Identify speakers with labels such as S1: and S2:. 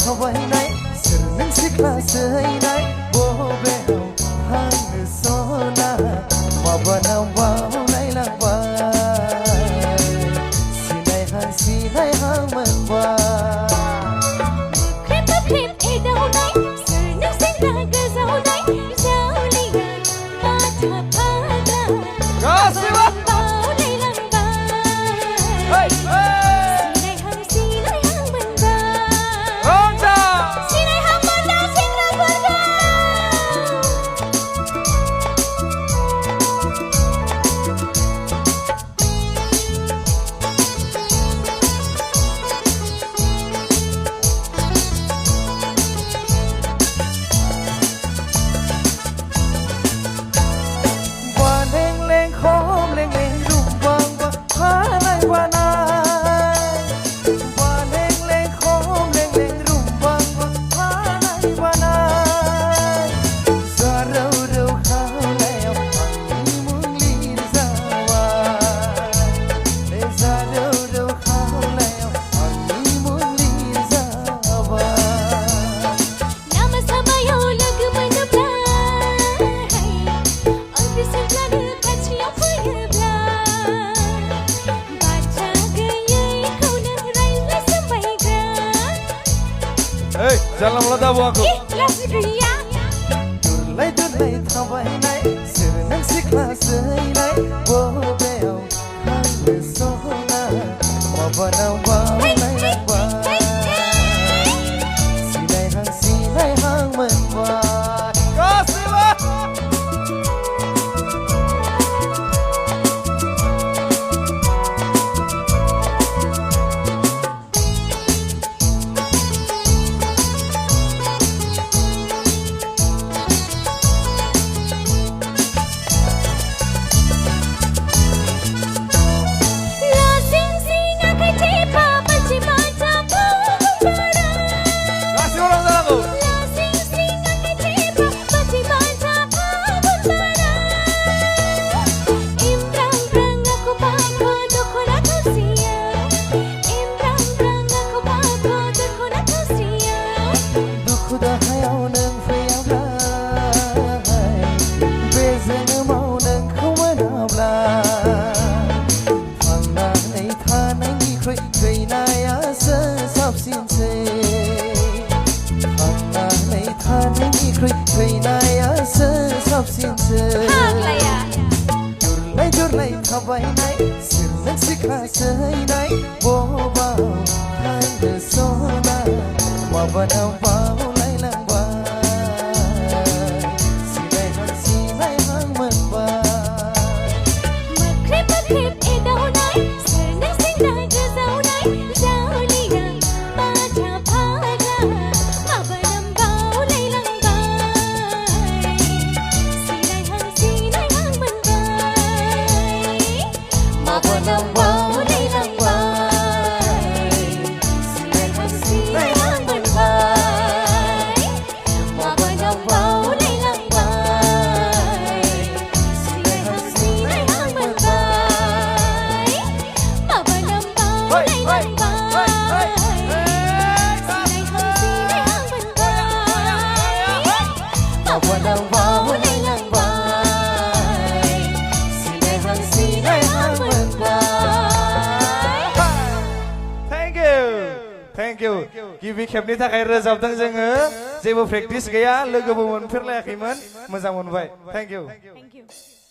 S1: थाबायनाय सोर नों सिख्ला सोहैनाय बबेयाव थांनो सना माबानाव बावलायलांबाय सिनायहां मोनबाय
S2: Jangan malah tahu aku.
S1: Durlay थाबायनाय सोर नों सिख्ला सोहैनाय बबेयाव थांनो सना माबानाव बावलायलांबाय सिनायहां मोनबाय Durlay थाबायनाय सोर नों सिख्ला सोहैनाय बबाव थांनो सना माबानाव बावलायलांबाय सिनायहां मोनबाय
S2: Thank you. गिबि खेबनि थाखाय रोजाबदों जोङो जेबो प्रेक्टिस गैया लोगोबो मोनफेरलायाखैमोन मोजां मोनबाय. Thank you.